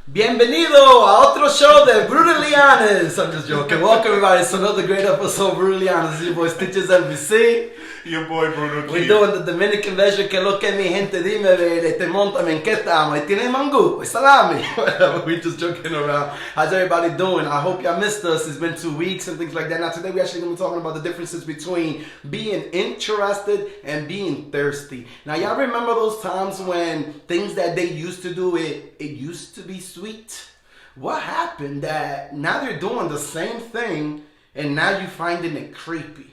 Bienvenido a otro show de Brutally Honest. I'm just joking. Welcome everybody. It's another great episode of Brutally Honest. This is your boy Stitches NBC. Your boy Bruno. We're doing the Dominican version. Que lo que mi gente dime, te montame en qué estamos. Y tiene mango, y salami. Whatever. We just joking around. How's everybody doing? I hope y'all missed us. It's been 2 weeks and things like that. Now today we're actually going to be talking about the differences between being interested and being thirsty. Now y'all remember those times when things that they used to do, it used to be sweet? What happened that now they're doing the same thing and now you're finding it creepy?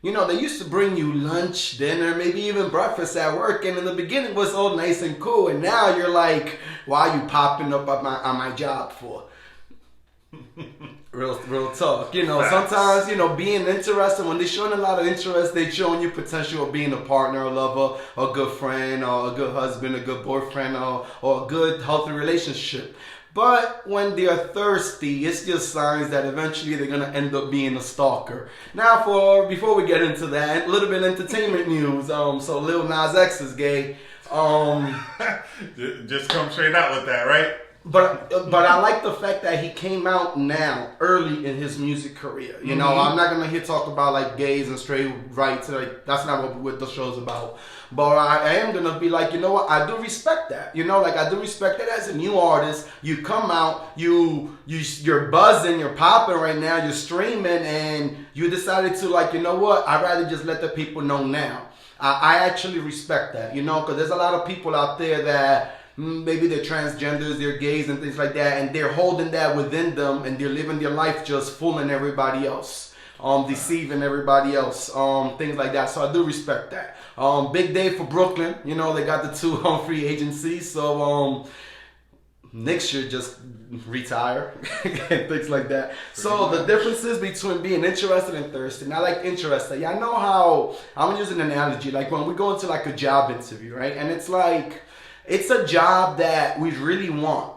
You know, they used to bring you lunch, dinner, maybe even breakfast at work, and in the beginning it was all nice and cool, and now you're like, why are you popping up on my job for? Real talk. You know, sometimes, you know, being interested, when they're showing a lot of interest, they're showing you potential of being a partner, a lover, a good friend, or a good husband, a good boyfriend, or a good, healthy relationship. But when they're thirsty, it's just signs that eventually they're gonna end up being a stalker. Now, before we get into that, a little bit of entertainment news. So Lil Nas X is gay. Just come straight out with that, right? But I like the fact that he came out now, early in his music career. You know, I'm not gonna here talk about like gays and straight rights. Like that's not what the show's about. But I am gonna be like, you know what? I do respect that. You know, like I do respect that as a new artist. You come out, you're buzzing, you're popping right now, you're streaming, and you decided to like, you know what? I'd rather just let the people know now. I actually respect that. You know, because there's a lot of people out there that. Maybe they're transgenders, they're gays and things like that, and they're holding that within them, and they're living their life just fooling everybody else, deceiving everybody else, things like that. So I do respect that. Big day for Brooklyn. You know, they got the 2 free agencies, so Knicks should just retire and things like that. So the differences between being interested and thirsty. And I like interested. Y'all know how I'm using an analogy, like when we go into like a job interview, right? And it's like. It's a job that we really want.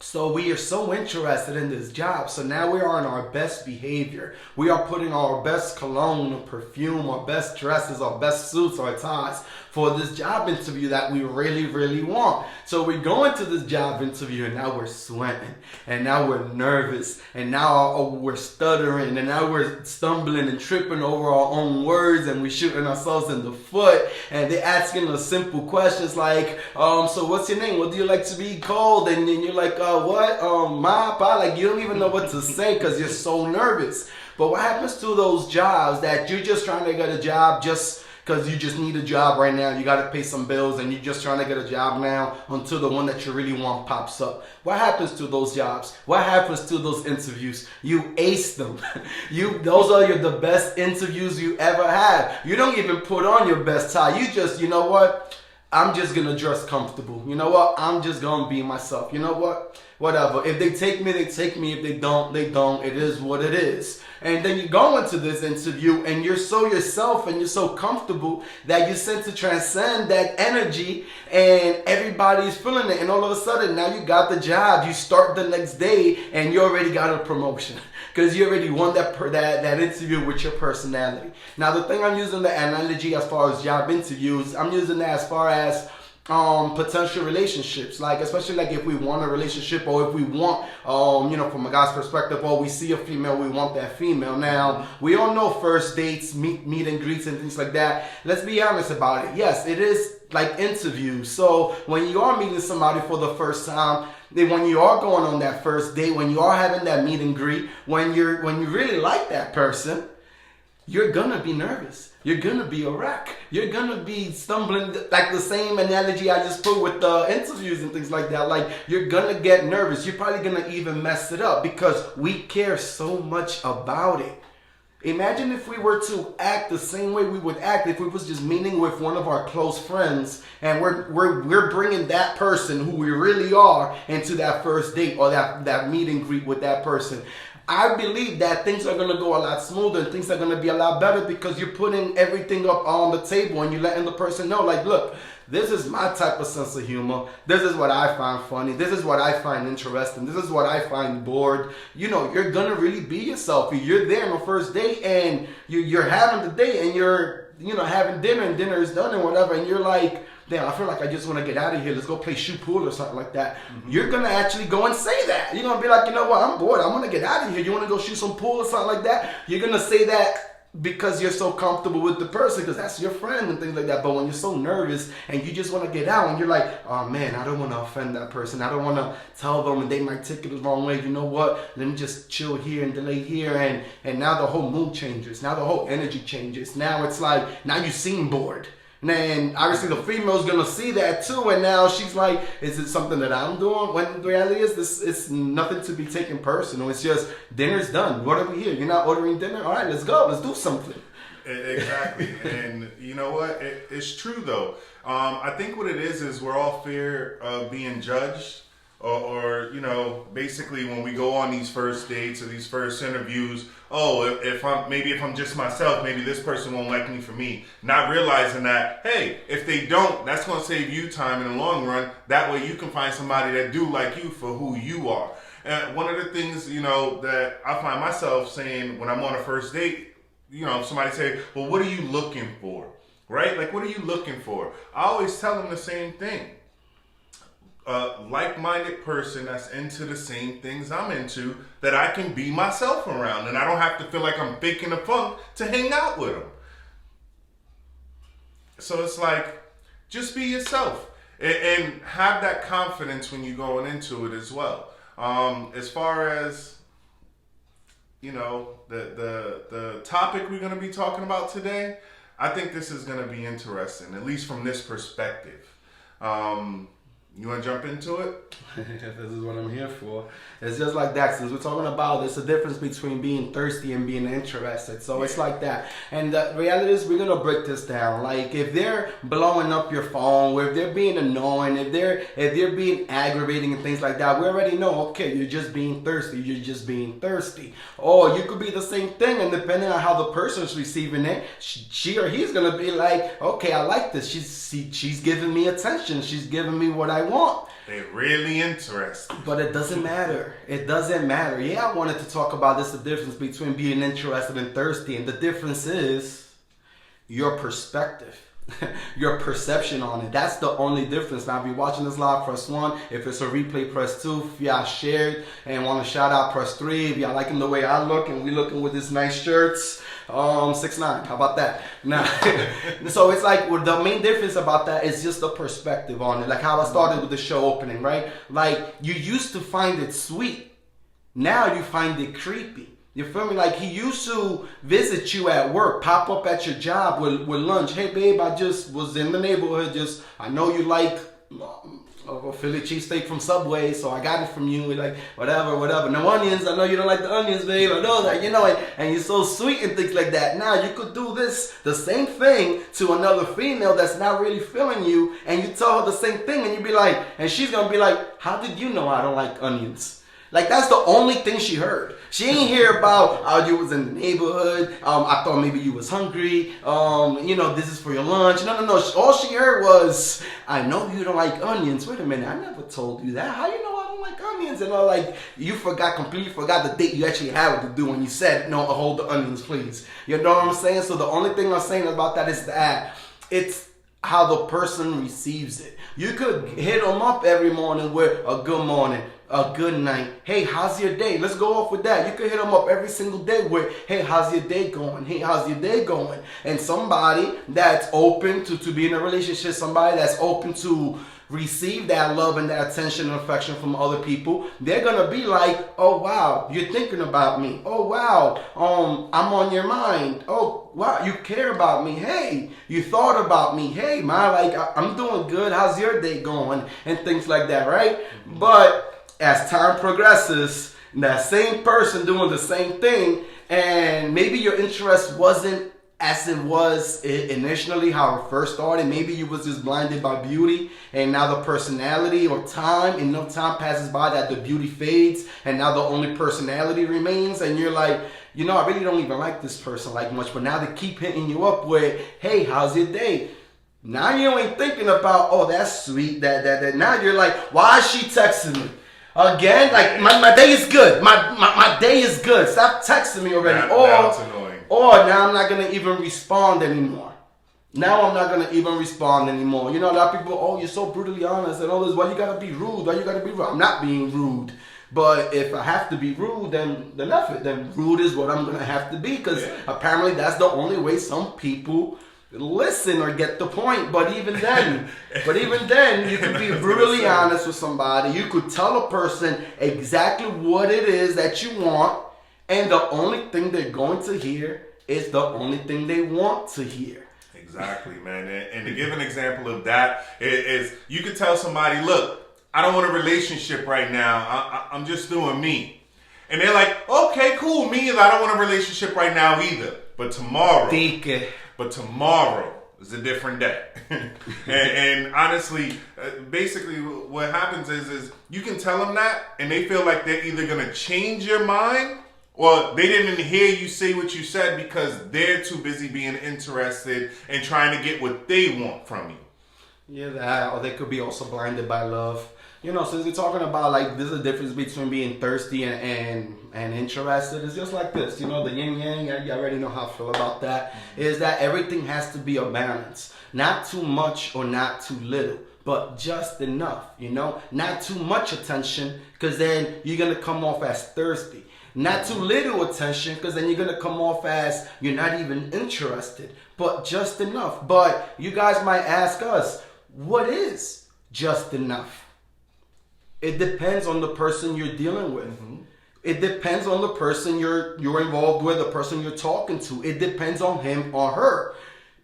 So we are so interested in this job. So now we are on our best behavior. We are putting our best cologne or perfume, our best dresses, our best suits, our ties for this job interview that we really, really want. So we go into this job interview and now we're sweating and now we're nervous and now we're stuttering and now we're stumbling and tripping over our own words and we're shooting ourselves in the foot and they're asking us simple questions like, so what's your name? What do you like to be called? And then you're like, what? Ma, pa? Like you don't even know what to say because you're so nervous. But what happens to those jobs that you're just trying to get a job just because you just need a job right now, you got to pay some bills and you're just trying to get a job now until the one that you really want pops up. What happens to those jobs? What happens to those interviews? You ace them. Those are the best interviews you ever had. You don't even put on your best tie. You just, you know what? I'm just going to dress comfortable. You know what? I'm just going to be myself. You know what? Whatever. If they take me, they take me. If they don't, they don't. It is what it is. And then you go into this interview and you're so yourself and you're so comfortable that you seem to transcend that energy and everybody's feeling it. And all of a sudden, now you got the job. You start the next day and you already got a promotion because you already won that interview with your personality. Now, the thing I'm using the analogy as far as job interviews, I'm using that as far as potential relationships, like especially like if we want a relationship or if we want you know, from a guy's perspective, or we see a female, we want that female. Now we all know first dates, meet and greets and things like that. Let's be honest about it. Yes, it is like interviews. So when you are meeting somebody for the first time, when you are going on that first date, when you are having that meet and greet, when you really like that person, you're gonna be nervous. You're gonna be a wreck. You're gonna be stumbling, like the same analogy I just put with the interviews and things like that. Like, you're gonna get nervous. You're probably gonna even mess it up because we care so much about it. Imagine if we were to act the same way we would act if we was just meeting with one of our close friends and we're bringing that person who we really are into that first date or that meet and greet with that person. I believe that things are going to go a lot smoother and things are going to be a lot better because you're putting everything up on the table and you're letting the person know, like, look, this is my type of sense of humor. This is what I find funny. This is what I find interesting. This is what I find bored. You know, you're going to really be yourself. You're there on the first date and you're having the date and you're, you know, having dinner and dinner is done and whatever. And you're like, damn, I feel like I just want to get out of here. Let's go play shoe pool or something like that. You're going to actually go and say that. You're going to be like, you know what, I'm bored. I want to get out of here. You want to go shoot some pool or something like that? You're going to say that because you're so comfortable with the person, because that's your friend and things like that. But when you're so nervous and you just want to get out and you're like, oh man, I don't want to offend that person. I don't want to tell them and they might take it the wrong way. You know what? Let me just chill here and delay here. And now the whole mood changes. Now the whole energy changes. Now it's like, now you seem bored. And then obviously the female's gonna see that too, and now she's like, is it something that I'm doing? When the reality is, this it's nothing to be taken personal. It's just dinner's done. What are we here? You're not ordering dinner? All right, let's go. Let's do something. Exactly. And you know what? It's true though. I think what it is we're all fear of being judged. Or you know, basically when we go on these first dates or these first interviews, if I'm just myself, maybe this person won't like me for me. Not realizing that, hey, if they don't, that's going to save you time in the long run. That way you can find somebody that do like you for who you are. And one of the things, you know, that I find myself saying when I'm on a first date, you know, somebody say, well, what are you looking for? Right? Like, what are you looking for? I always tell them the same thing. Like-minded person that's into the same things I'm into, that I can be myself around, and I don't have to feel like I'm faking the funk to hang out with them. So it's like, just be yourself and have that confidence when you're going into it as well. As far as, you know, the topic we're going to be talking about today, I think this is going to be interesting, at least from this perspective. You want to jump into it? This is what I'm here for. It's just like that. Since we're talking about, there's a difference between being thirsty and being interested. So it's like that. And the reality is, we're going to break this down. Like, if they're blowing up your phone, if they're being annoying, if they're being aggravating and things like that, we already know, okay, you're just being thirsty. You're just being thirsty. Or you could be the same thing, and depending on how the person's receiving it, she or he's going to be like, okay, I like this. She's giving me attention. She's giving me what I want. They're really interested. But it doesn't matter. It doesn't matter. Yeah, I wanted to talk about this, the difference between being interested and thirsty. And the difference is your perspective. Your perception on it. That's the only difference. Now, if you're watching this live, press 1. If it's a replay, press 2. If y'all shared and want to shout out, press 3. If y'all liking the way I look and we looking with these nice shirts, 6'9". How about that? Now, so it's like, well, the main difference about that is just the perspective on it. Like how I started with the show opening, right? Like, you used to find it sweet. Now you find it creepy. You feel me? Like, he used to visit you at work, pop up at your job with lunch. Hey, babe, I just was in the neighborhood. I know you like a Philly cheesesteak from Subway, so I got it from you. Like, whatever. No onions. I know you don't like the onions, babe. I know that, you know, and you're so sweet and things like that. Now, you could do the same thing to another female that's not really feeling you, and you tell her the same thing, and you be like, and she's going to be like, how did you know I don't like onions? Like, that's the only thing she heard. She ain't hear about how you was in the neighborhood. I thought maybe you was hungry. You know, this is for your lunch. No. All she heard was, I know you don't like onions. Wait a minute, I never told you that. How you know I don't like onions? And all, like, you completely forgot the date you actually had to do when you said, no, hold the onions, please. You know what I'm saying? So the only thing I'm saying about that is that it's how the person receives it. You could hit them up every morning with a good morning, a good night. Hey, how's your day? Let's go off with that. You could hit them up every single day with, hey, how's your day going? Hey, how's your day going? And somebody that's open to be in a relationship, somebody that's open to receive that love and that attention and affection from other people, they're gonna be like, oh wow, you're thinking about me. Oh wow, I'm on your mind. Oh wow, you care about me. Hey, you thought about me. Hey, I'm doing good. How's your day going? And things like that, right? But as time progresses, that same person doing the same thing, and maybe your interest wasn't as it was initially, how it first started. Maybe you was just blinded by beauty, and now the personality or time, enough time passes by that the beauty fades, and now the only personality remains, and you're like, you know, I really don't even like this person like much, but now they keep hitting you up with, hey, how's your day? Now you ain't thinking about, oh, that's sweet, that. Now you're like, why is she texting me? Again, like, my day is good. My day is good. Stop texting me already. Now it's annoying. Or now I'm not going to even respond anymore. Now I'm not gonna even respond anymore. You know, a lot of people, oh, you're so brutally honest and all this. Why you gotta be rude? Why you gotta be rude? I'm not being rude. But if I have to be rude, then F it. Then rude is what I'm gonna have to be, because apparently that's the only way some people listen or get the point. But even then, you could be brutally honest with somebody. You could tell a person exactly what it is that you want, and the only thing they're going to hear is the only thing they want to hear. Exactly, man. And to give an example of that is you could tell somebody, look, I don't want a relationship right now. I'm just doing me. And they're like, okay, cool. Me either. I don't want a relationship right now either. But tomorrow is a different day. and honestly, basically what happens is you can tell them that and they feel like they're either going to change your mind, or they didn't hear you say what you said because they're too busy being interested and trying to get what they want from you. Yeah, that, or they could be also blinded by love. You know, since we're talking about, like, there's a difference between being thirsty and interested. It's just like this, you know, the yin yang. You already know how I feel about that. Is that everything has to be a balance, not too much or not too little, but just enough. You know, not too much attention, because then you're gonna come off as thirsty. Not too little attention, because then you're gonna come off as you're not even interested. But just enough. But you guys might ask us, what is just enough? It depends on the person you're dealing with. Mm-hmm. It depends on the person you're involved with, the person you're talking to. It depends on him or her.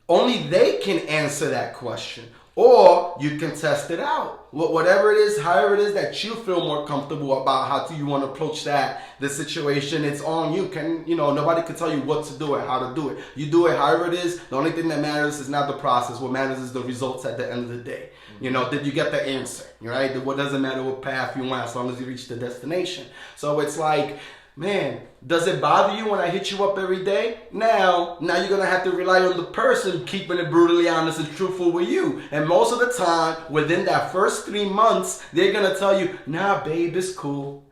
Only they can answer that question. Or you can test it out. Whatever it is, however it is that you feel more comfortable about, how do you want to approach the situation, it's on you. Nobody can tell you what to do and how to do it. You do it however it is. The only thing that matters is not the process. What matters is the results at the end of the day. You know, did you get the answer? Right? What doesn't matter what path you went as long as you reach the destination. So it's like, man, does it bother you when I hit you up every day? Now you're going to have to rely on the person keeping it brutally honest and truthful with you. And most of the time, within that first 3 months, they're going to tell you, nah, babe, it's cool.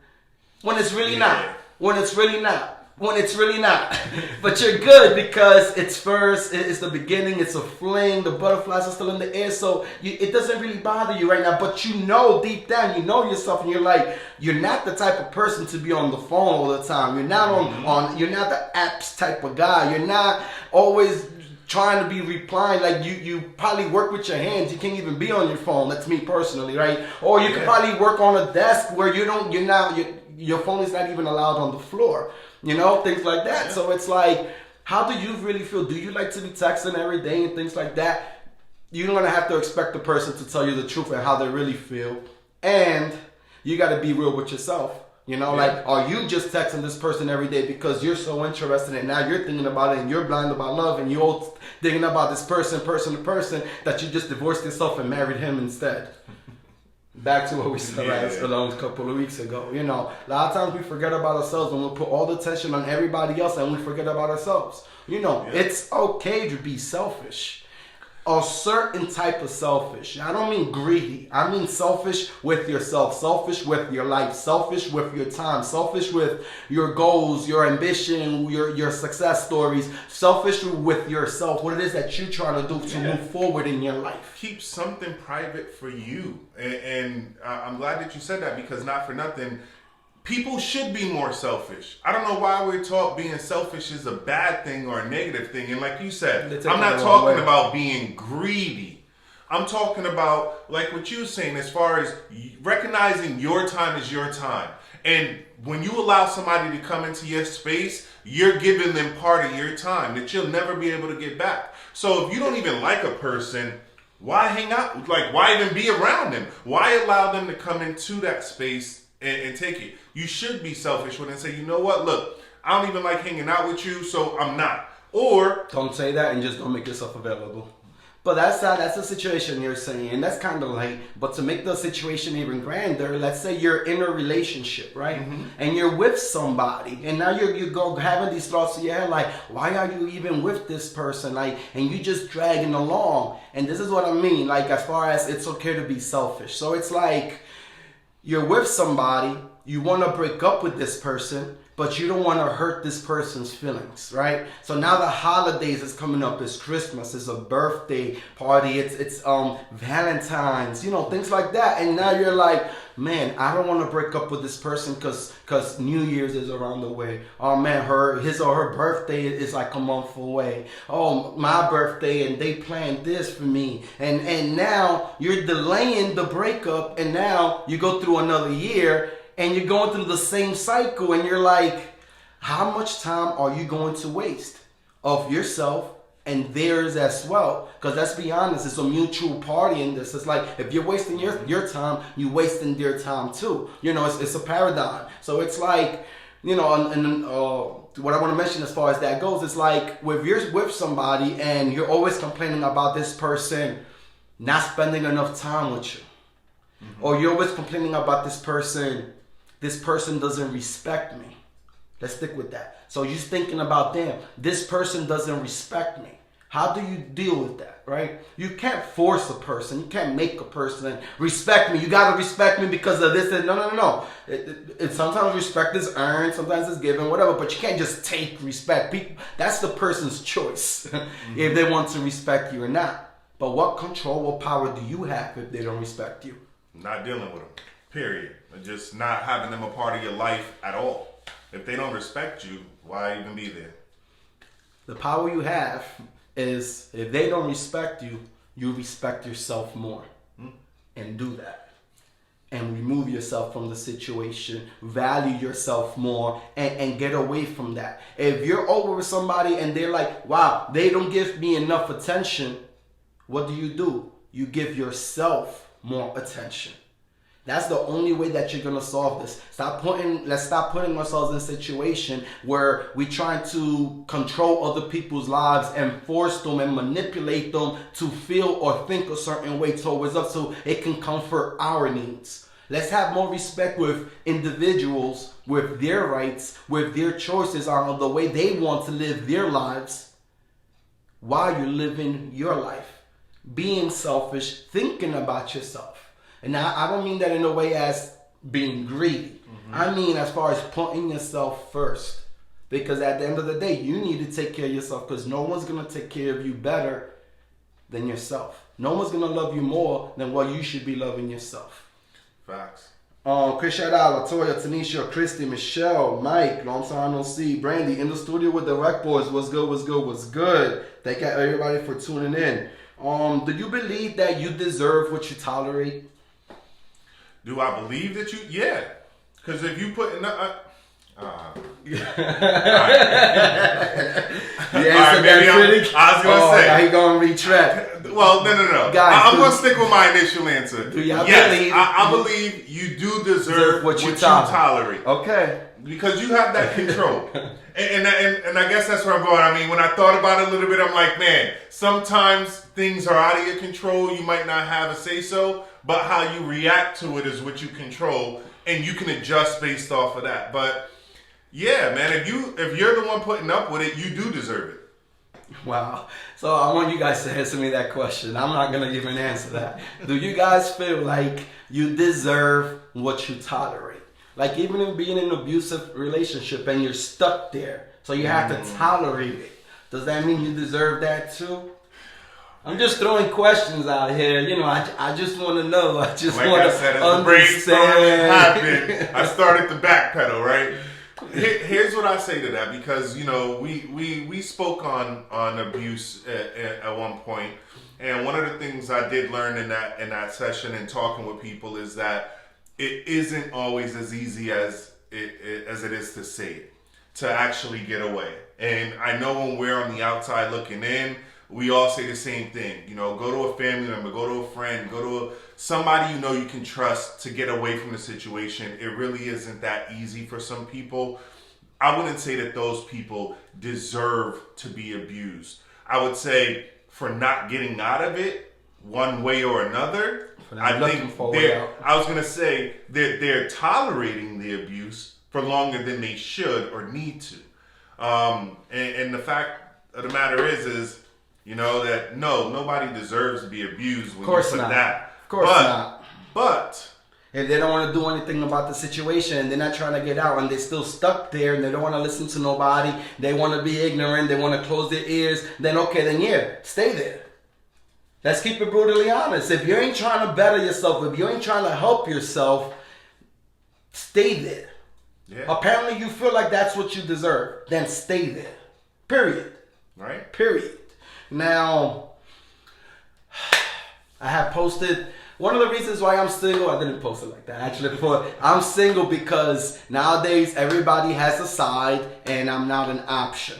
When it's really not. When it's really not. But you're good because it's first, it's the beginning, it's a fling, the butterflies are still in the air, so it doesn't really bother you right now. But you know deep down, you know yourself, and you're like, you're not the type of person to be on the phone all the time. You're not on you're not the apps type of guy. You're not always trying to be replying. Like you probably work with your hands. You can't even be on your phone. That's me personally, right? Or you can probably work on a desk where your phone is not even allowed on the floor. You know, things like that. Yeah. So it's like, how do you really feel? Do you like to be texting every day and things like that? You're going to have to expect the person to tell you the truth and how they really feel. And you got to be real with yourself. You know, like, are you just texting this person every day because you're so interested and now you're thinking about it and you're blind about love and you're all thinking about this person to person, that you just divorced yourself and married him instead? Back to what we said a couple of weeks ago. You know, a lot of times we forget about ourselves and we put all the attention on everybody else and we forget about ourselves. You know, it's okay to be selfish. A certain type of selfish. I don't mean greedy. I mean selfish with yourself, selfish with your life, selfish with your time, selfish with your goals, your ambition, your success stories, selfish with yourself, what it is that you're trying to do to move forward in your life. Keep something private for you. And I'm glad that you said that, because not for nothing, people should be more selfish. I don't know why we're taught being selfish is a bad thing or a negative thing. And like you said, I'm not talking about being greedy. I'm talking about, like what you were saying, as far as recognizing your time is your time. And when you allow somebody to come into your space, you're giving them part of your time that you'll never be able to get back. So if you don't even like a person, why hang out? Like, why even be around them? Why allow them to come into that space and take it? You should be selfish with it and say, you know what, look, I don't even like hanging out with you, so I'm not. Or don't say that and just don't make yourself available. But that's the situation you're saying, and that's kind of like, but to make the situation even grander, let's say you're in a relationship, right? Mm-hmm. And you're with somebody, and now you go having these thoughts in your head, like, why are you even with this person? Like, and you just dragging along. And this is what I mean, like, as far as it's okay to be selfish. So it's like, you're with somebody you want to break up with this person, but you don't want to hurt this person's feelings, right? So now the holidays is coming up. It's Christmas. It's a birthday party. It's Valentine's, things like that. And now you're like, man, I don't want to break up with this person because New Year's is around the way. Oh man, his or her birthday is like a month away. Oh, my birthday, and they planned this for me. And now you're delaying the breakup, and now you go through another year. And you're going through the same cycle, and you're like, how much time are you going to waste of yourself and theirs as well? Because let's be honest, it's a mutual party in this. It's like, if you're wasting your time, you're wasting their time too. It's a paradigm. So it's like, what I want to mention as far as that goes, it's like, if you're with somebody and you're always complaining about this person not spending enough time with you, or you're always complaining about this person doesn't respect me. Let's stick with that. So you're thinking about, damn, this person doesn't respect me. How do you deal with that, right? You can't force a person. You can't make a person respect me. You got to respect me because of this. No. It sometimes respect is earned. Sometimes it's given, whatever. But you can't just take respect. That's the person's choice if they want to respect you or not. But what control or power do you have if they don't respect you? Not dealing with them, period. Just not having them a part of your life at all. If they don't respect you, why even be there? The power you have is, if they don't respect you, you respect yourself more. And do that. And remove yourself from the situation. Value yourself more and get away from that. If you're over with somebody and they're like, wow, they don't give me enough attention, what do? You give yourself more attention. That's the only way that you're gonna solve this. Let's stop putting ourselves in a situation where we're trying to control other people's lives and force them and manipulate them to feel or think a certain way towards us so it can comfort our needs. Let's have more respect with individuals, with their rights, with their choices on the way they want to live their lives while you're living your life. Being selfish, thinking about yourself. And I don't mean that in a way as being greedy. I mean as far as putting yourself first. Because at the end of the day, you need to take care of yourself, because no one's going to take care of you better than yourself. No one's going to love you more than what you should be loving yourself. Facts. Chris, shout out, Latoya, Tanisha, Christy, Michelle, Mike, long time no see, Brandy, in the studio with the Rec Boys. What's good? Thank you everybody for tuning in. Do you believe that you deserve what you tolerate? Do I believe that you? Yeah. Because if you put in Right. You answered that I was going to say. Now he going to retract. Well, no. Guys, I'm going to stick with my initial answer. Do y'all yes, believe? I believe you do deserve what you tolerate. Okay. Because you have that control. and I guess that's where I'm going. I mean, when I thought about it a little bit, I'm like, man, sometimes things are out of your control. You might not have a say-so, but how you react to it is what you control, and you can adjust based off of that. But yeah, man, if you're the one putting up with it, you do deserve it. Wow. So I want you guys to answer me that question. I'm not going to even answer that. Do you guys feel like you deserve what you tolerate? Like, even in being in an abusive relationship and you're stuck there, so you have to tolerate it. Does that mean you deserve that too? I'm just throwing questions out here. I just want to know. I just want to understand. Happened, I started to backpedal, right? Here's what I say to that, because we spoke on abuse at one point, and one of the things I did learn in that session and talking with people is that it isn't always as easy as it is to say it, to actually get away. And I know when we're on the outside looking in, we all say the same thing. Go to a family member, go to a friend, go to somebody you can trust to get away from the situation. It really isn't that easy for some people. I wouldn't say that those people deserve to be abused. I would say for not getting out of it one way or another, I was going to say that they're tolerating the abuse for longer than they should or need to. And the fact of the matter is that nobody deserves to be abused when you put that. Of course not. But If they don't want to do anything about the situation and they're not trying to get out and they're still stuck there and they don't want to listen to nobody, they want to be ignorant, they want to close their ears, then okay, then yeah, stay there. Let's keep it brutally honest. If you ain't trying to better yourself, if you ain't trying to help yourself, stay there. Yeah. Apparently you feel like that's what you deserve, then stay there. Period. Right? Period. Now, I have posted... One of the reasons why I'm single, I didn't post it like that. Actually, before I'm single because nowadays everybody has a side and I'm not an option.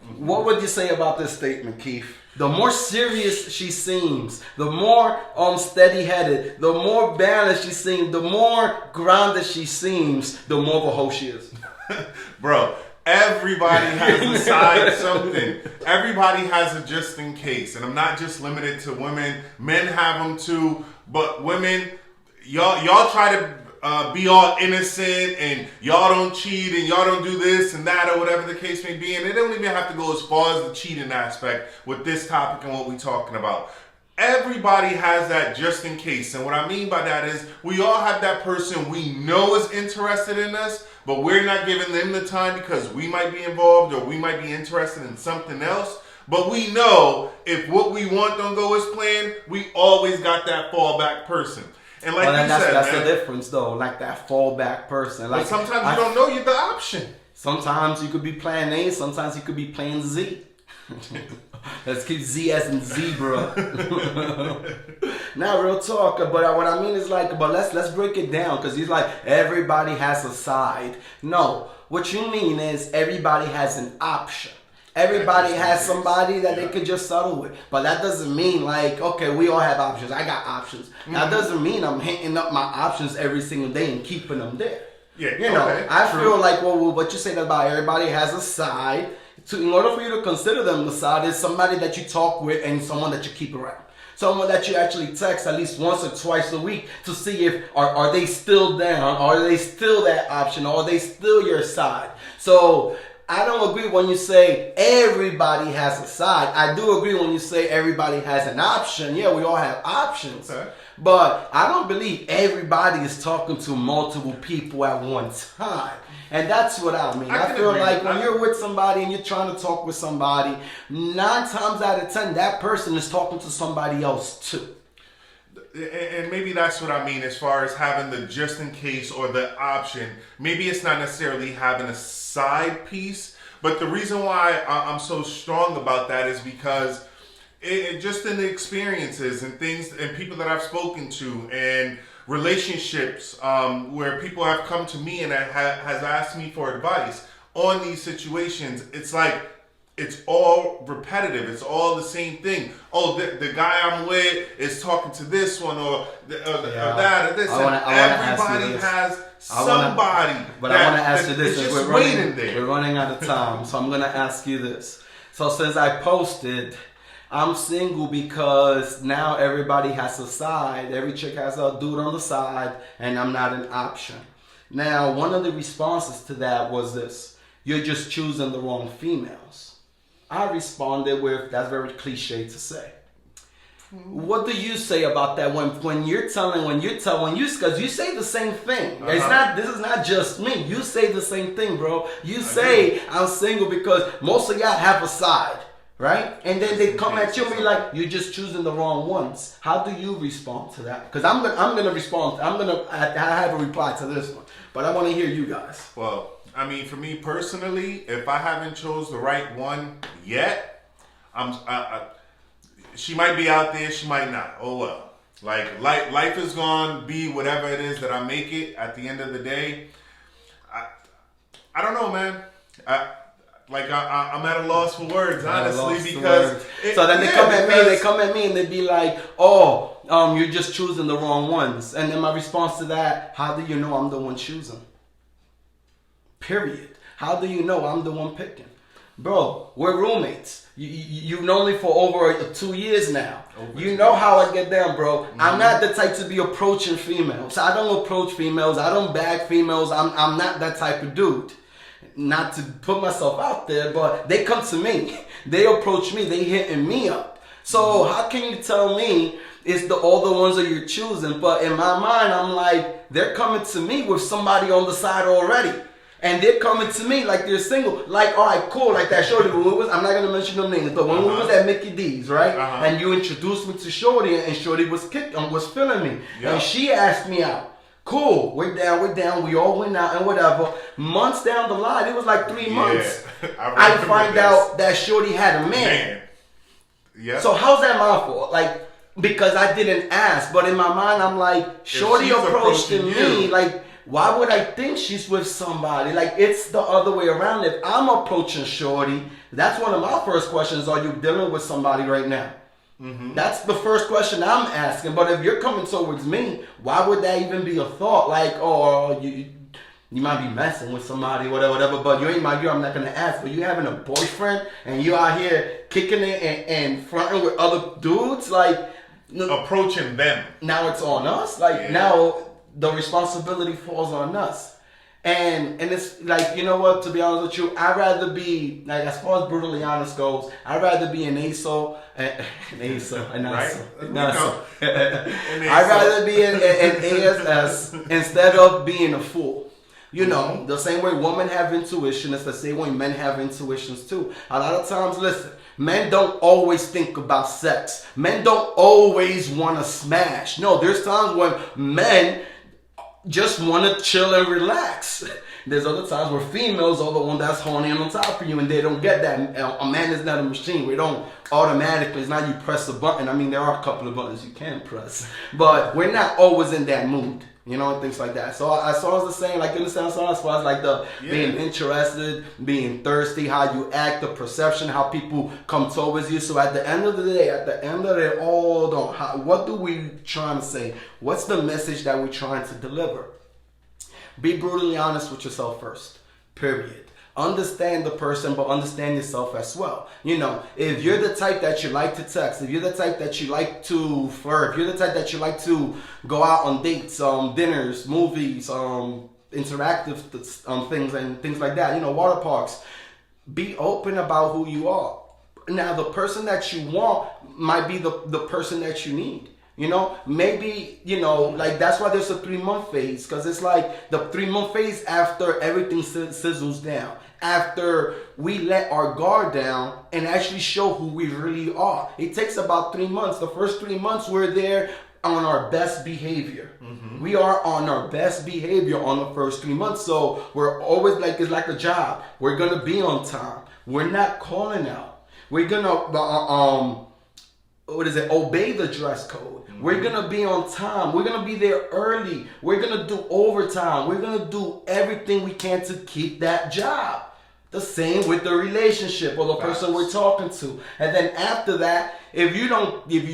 Mm-hmm. What would you say about this statement, Keith? The more serious she seems, the more steady-headed, the more balanced she seems, the more grounded she seems, the more of a hoe she is. Bro, everybody has a side something. Everybody has a just in case. And I'm not just limited to women. Men have them too. But women, y'all try to be all innocent and y'all don't cheat and y'all don't do this and that or whatever the case may be. And they don't even have to go as far as the cheating aspect with this topic and what we're talking about. Everybody has that just in case. And what I mean by that is we all have that person we know is interested in us, but we're not giving them the time because we might be involved or we might be interested in something else. But we know if what we want don't go as planned, we always got that fallback person. And like you said, that's the difference though, like that fallback person. Like, but sometimes you don't know you're the option. Sometimes you could be playing A, sometimes you could be playing Z. Let's keep Z as in zebra. Now, real talk. But what I mean is like, but let's break it down because he's like everybody has a side. No, what you mean is everybody has an option. Everybody has somebody that they could just settle with. But that doesn't mean like, okay, we all have options. I got options. Mm-hmm. That doesn't mean I'm hitting up my options every single day and keeping them there. Yeah, you know, I feel like what you said about everybody has a side. In order for you to consider them the side is somebody that you talk with and someone that you keep around. Someone that you actually text at least once or twice a week to see if are they still down, are they still that option, or are they still your side. So I don't agree when you say everybody has a side. I do agree when you say everybody has an option. Yeah, we all have options. Okay. But I don't believe everybody is talking to multiple people at one time. And that's what I mean. I feel like when you're with somebody and you're trying to talk with somebody, 9 times out of 10, that person is talking to somebody else too. And maybe that's what I mean as far as having the just in case or the option. Maybe it's not necessarily having a side piece, but the reason why I'm so strong about that is because just in the experiences and things and people that I've spoken to and relationships where people have come to me and has asked me for advice on these situations, it's like it's all repetitive. It's all the same thing. Oh, the guy I'm with is talking to this one or that or this. Everybody has somebody. But I want to ask you this. It's just waiting there. We're running out of time, so I'm going to ask you this. So since I posted, I'm single because now everybody has a side. Every chick has a dude on the side, and I'm not an option. Now, one of the responses to that was this: you're just choosing the wrong females. I responded with, that's very cliche to say. What do you say about that when you're telling, because you say the same thing. This is not just me. You say the same thing, bro. You say I'm single because most of y'all have a side, right? And then they come at you and be like, you're just choosing the wrong ones. How do you respond to that? Because I'm gonna respond. I have a reply to this one, but I want to hear you guys. Well, I mean, for me personally, if I haven't chose the right one yet, she might be out there, she might not. Oh well. Like life is gone, be whatever it is that I make it at the end of the day. I don't know, man. I'm at a loss for words, honestly, because so then they come at me and they be like, oh, you're just choosing the wrong ones. And then my response to that, how do you know I'm the one choosing? Period. How do you know I'm the one picking? Bro, we're roommates. You've known me for over 2 years now. You know how I get down, bro. Mm-hmm. I'm not the type to be approaching females. I don't approach females. I don't bag females. I'm not that type of dude. Not to put myself out there, but they come to me. They approach me. They hitting me up. So how can you tell me it's all the ones that you're choosing? But in my mind, I'm like, they're coming to me with somebody on the side already. And they're coming to me like they're single. Like, all right, cool. Like that Shorty. When we was, I'm not going to mention no names, but when we was at Mickey D's, right? And you introduced me to Shorty, and Shorty was was feeling me. Yep. And she asked me out. Cool. We're down. We all went out and whatever. Months down the line, it was like 3 months. I find out that Shorty had a man. Yeah. So how's that my fault? Like, because I didn't ask. But in my mind, I'm like, Shorty approached me like, why would I think she's with somebody? Like, it's the other way around. If I'm approaching Shorty, that's one of my first questions. Are you dealing with somebody right now? Mm-hmm. That's the first question I'm asking. But if you're coming towards me, why would that even be a thought? Like, oh, you might be messing with somebody, whatever. But you ain't my girl, I'm not going to ask. But you having a boyfriend and you out here kicking it and fronting with other dudes? Like, approaching them. Now it's on us. Like, now the responsibility falls on us. And it's like, you know what, to be honest with you, I'd rather be, like, as far as brutally honest goes, I'd rather be an ASO, I'd rather be an ASS instead of being a fool. You know, the same way women have intuition, it's the same way men have intuitions too. A lot of times, listen, men don't always think about sex. Men don't always want to smash. No, there's times when men just want to chill and relax. There's other times where females are the one that's horny on top of you and they don't get that. A man is not a machine. We don't automatically, it's not you press a button. I mean, there are a couple of buttons you can press, but we're not always in that mood, you know, and things like that. So as far as the saying, like, you understand, so as far as like the being interested, being thirsty, how you act, the perception, how people come towards you. So at the end of the day, at the end of it all, what do we trying to say? What's the message that we're trying to deliver? Be brutally honest with yourself first, period. Understand the person, but understand yourself as well. You know, if you're the type that you like to text, if you're the type that you like to flirt, if you're the type that you like to go out on dates, dinners, movies, interactive things and things like that, you know, water parks, be open about who you are. Now, the person that you want might be the person that you need. You know, maybe, you know, like that's why there's a 3-month phase, because it's like the 3-month phase after everything sizzles down, after we let our guard down and actually show who we really are. It takes about 3 months. The first 3 months we're there on our best behavior. Mm-hmm. We are on our best behavior on the first 3 months. So we're always like, it's like a job. We're going to be on time. We're not calling out. We're going to, obey the dress code. Mm-hmm. We're going to be on time. We're going to be there early. We're going to do overtime. We're going to do everything we can to keep that job. The same with the relationship or the person we're talking to. And then after that, if you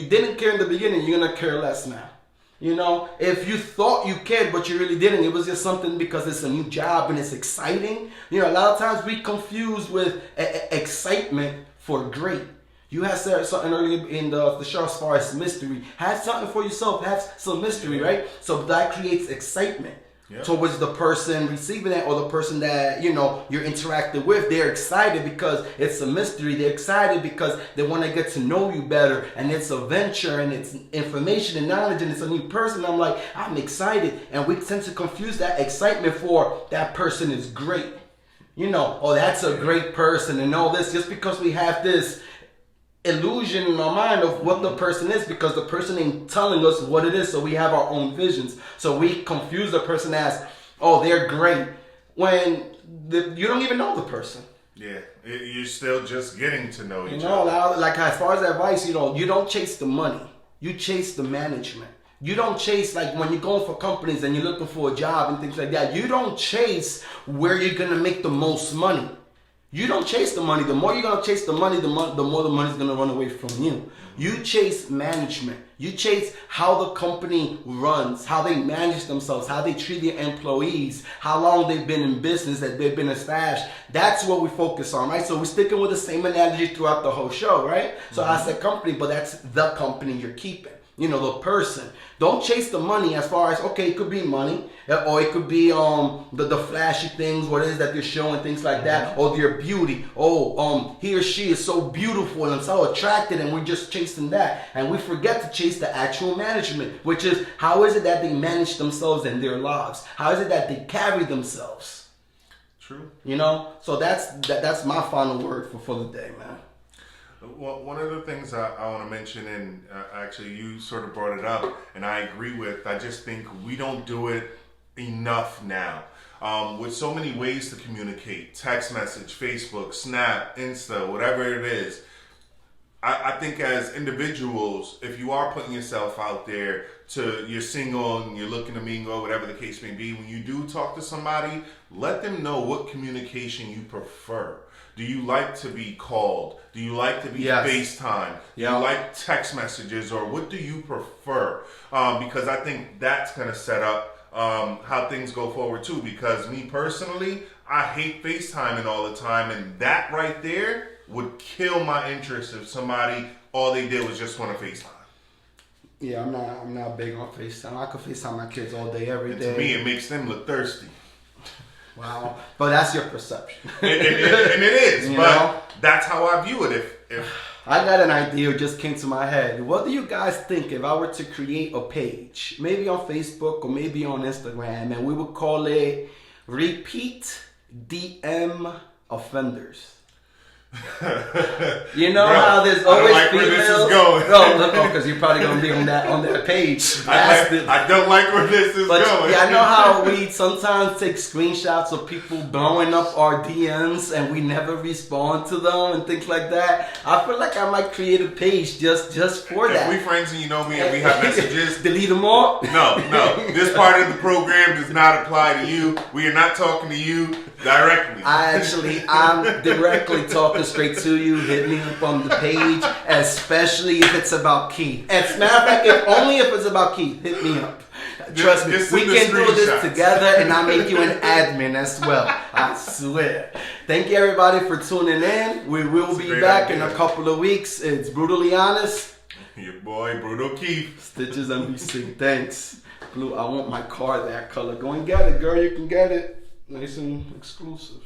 didn't care in the beginning, you're going to care less now. You know, if you thought you cared, but you really didn't, it was just something because it's a new job and it's exciting. You know, a lot of times we confuse with excitement for great. You had said something earlier in the show as far as mystery. Have something for yourself. Have some mystery, right? So that creates excitement towards the person receiving it or the person that, you know, you're interacting with. They're excited because it's a mystery. They're excited because they want to get to know you better. And it's a venture and it's information and knowledge and it's a new person. I'm like, I'm excited. And we tend to confuse that excitement for that person is great. You know, oh, that's a great person and all this just because we have this illusion in our mind of what the person is because the person ain't telling us what it is, so we have our own visions. So we confuse the person as, oh, they're great, when you don't even know the person. Yeah, you're still just getting to know each other. other. Like as far as advice, you know, you don't chase the money, you chase the management. You don't chase, like when you're going for companies and you're looking for a job and things like that, you don't chase where you're going to make the most money. You don't chase the money. The more you're going to chase the money, the more the money's going to run away from you. You chase management. You chase how the company runs, how they manage themselves, how they treat their employees, how long they've been in business, that they've been established. That's what we focus on, right? So we're sticking with the same analogy throughout the whole show, right? So I said company, but that's the company you're keeping. the person. Don't chase the money as far as, okay, it could be money, or it could be the flashy things, what it is that they're showing, things like that, or their beauty. He or she is so beautiful and so attracted, and we're just chasing that. And we forget to chase the actual management, which is, how is it that they manage themselves in their lives? How is it that they carry themselves? True. So that's my final word for the day, man. Well, one of the things I want to mention, and actually you sort of brought it up, and I agree with, I just think we don't do it enough now. With so many ways to communicate, text message, Facebook, Snap, Insta, whatever it is, I think as individuals, if you are putting yourself out there, you're single and you're looking to mingle, whatever the case may be, when you do talk to somebody, let them know what communication you prefer. Do you like to be called? Do you like to be FaceTime? Do you like text messages, or what do you prefer? Because I think that's going to set up how things go forward too. Because me personally, I hate FaceTiming all the time, and that right there would kill my interest if somebody, all they did was just want to FaceTime. Yeah, I'm not big on FaceTime. I could FaceTime my kids all day, every day. To me, it makes them look thirsty. Wow, but that's your perception. and it is, but that's how I view it. If I got an idea, it just came to my head. What do you guys think if I were to create a page, maybe on Facebook or maybe on Instagram, and we would call it Repeat DM Offenders? How there's always like females. Where this is going. Because you're probably gonna be on that page. I don't like where this is going. Yeah, I know how we sometimes take screenshots of people blowing up our DMs and we never respond to them and things like that. I feel like I might create a page just for that. If we friends and you know me and we have messages, delete them all. No. This part of the program does not apply to you. We are not talking to you directly. I'm directly talking straight to you. Hit me up on the page, especially if it's about Keith. As a matter of fact, only if it's about Keith, hit me up. Trust me, we can do this together, and I'll make you an admin as well. I swear. Thank you, everybody, for tuning in. We will be back in a couple of weeks. It's Brutally Honest. Your boy, Brutal Keith. Stitches NBC. Thanks. Blue, I want my car that color. Go and get it, girl. You can get it. Nice and exclusive.